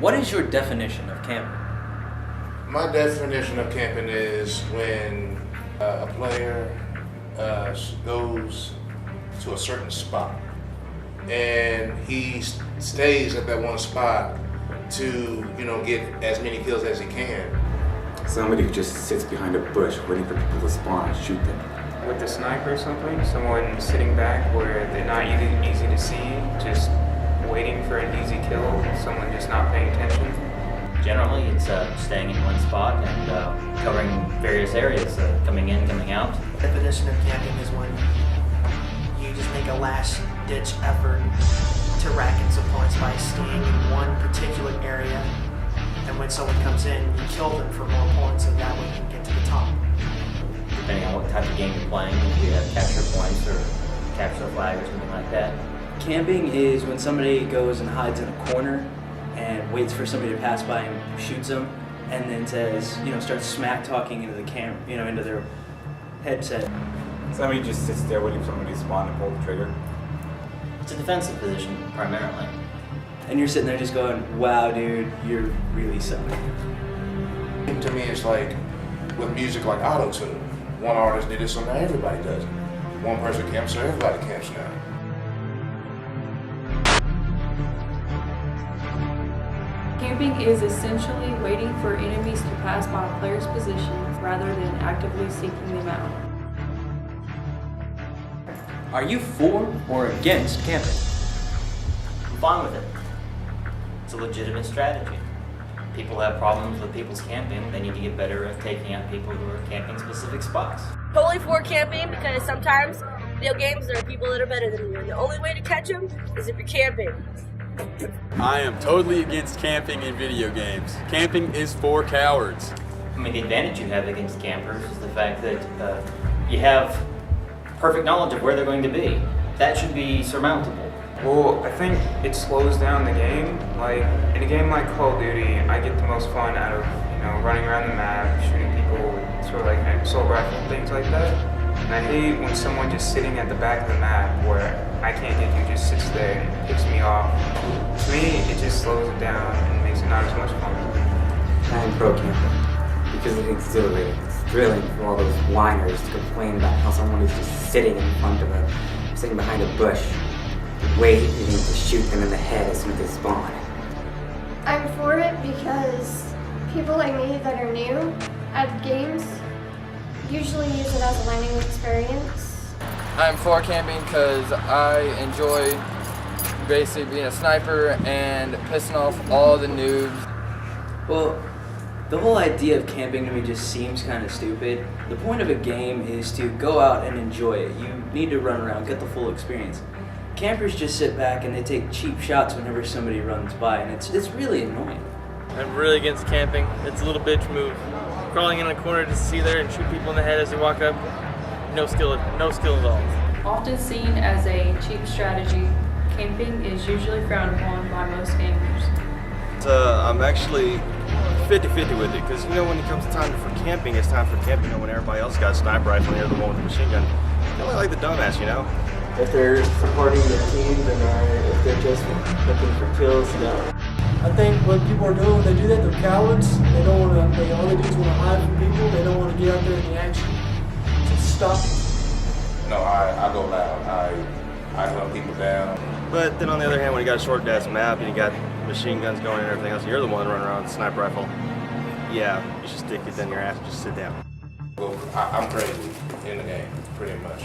What is your definition of camping? My definition of camping is when a player goes to a certain spot and he stays at that one spot to, get as many kills as he can. Somebody who just sits behind a bush waiting for people to spawn and shoot them. With a sniper or something, someone sitting back where they're not easy to see, just waiting for an easy kill, someone just not paying attention. Generally, it's staying in one spot and covering various areas, coming in, coming out. Definition of camping is when you just make a last-ditch effort to rack in some points by staying in one particular area, and when someone comes in, you kill them for more points, and that way you can get to the top. Depending on what type of game you're playing, if you have capture points or capture the flag or something like that. Camping is when somebody goes and hides in a corner and waits for somebody to pass by and shoots them, and then says, starts smack talking into the into their headset. Somebody just sits there waiting for somebody to spawn and pull the trigger. It's a defensive position, primarily. And you're sitting there just going, wow, dude, you're really sucking. To me, it's like with music like auto-tune. One artist did it, so now everybody does it. One person camps, so everybody camps now. Camping is essentially waiting for enemies to pass by a player's position rather than actively seeking them out. Are you for or against camping? I'm fine with it. It's a legitimate strategy. People have problems with people's camping. They need to get better at taking out people who are camping specific spots. Totally for camping because sometimes video games there are people that are better than you, and the only way to catch them is if you're camping. I am totally against camping in video games. Camping is for cowards. The advantage you have against campers is the fact that you have perfect knowledge of where they're going to be. That should be surmountable. Well, I think it slows down the game. Like, in a game like Call of Duty, I get the most fun out of, running around the map, shooting people with sort of like an assault rifle and things like that. And I hate when someone just sitting at the back of the map where I can't get you just sits there and it picks me off. To me, it just slows it down and makes it not as much fun. I'm pro camping because it's exhilarating. It's thrilling for all those whiners to complain about how someone is just sitting sitting behind a bush, waiting to shoot them in the head as soon as they spawn. I'm for it because people like me that are new at games usually use it as a learning experience. I'm for camping because I enjoy basically being a sniper and pissing off all the noobs. Well, the whole idea of camping to me just seems kind of stupid. The point of a game is to go out and enjoy it. You need to run around, get the full experience. Campers just sit back and they take cheap shots whenever somebody runs by, and it's really annoying. I'm really against camping. It's a little bitch move. Crawling in a corner to see there and shoot people in the head as they walk up, no skill at all. Often seen as a cheap strategy, camping is usually frowned upon by most gamers. I'm actually 50-50 with it because when it comes time for camping, it's time for camping. When everybody else got a sniper rifle and you're the one with the machine gun, I only like the dumbass, If they're supporting the team, then if they're just looking for kills, I think what people are doing, they do that, they're cowards. They don't want to, all they do is want to hide from people. They don't want to get out there in the action. So stop. No, I go loud. I hunt people down. But then on the other hand, when you got a short ass map and you got machine guns going and everything else, you're the one running around with a sniper rifle. Yeah, you should stick it in your ass and just sit down. Well, I'm crazy in the game, pretty much.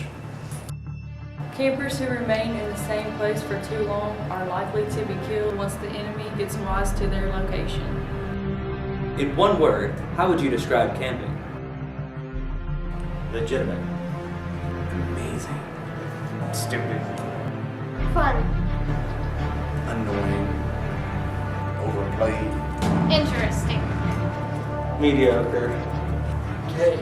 Campers who remain in the same place for too long are likely to be killed once the enemy gets wise to their location. In one word, how would you describe camping? Legitimate. Amazing. Stupid. Fun. Annoying. Overplayed. Interesting. Mediocre. Okay.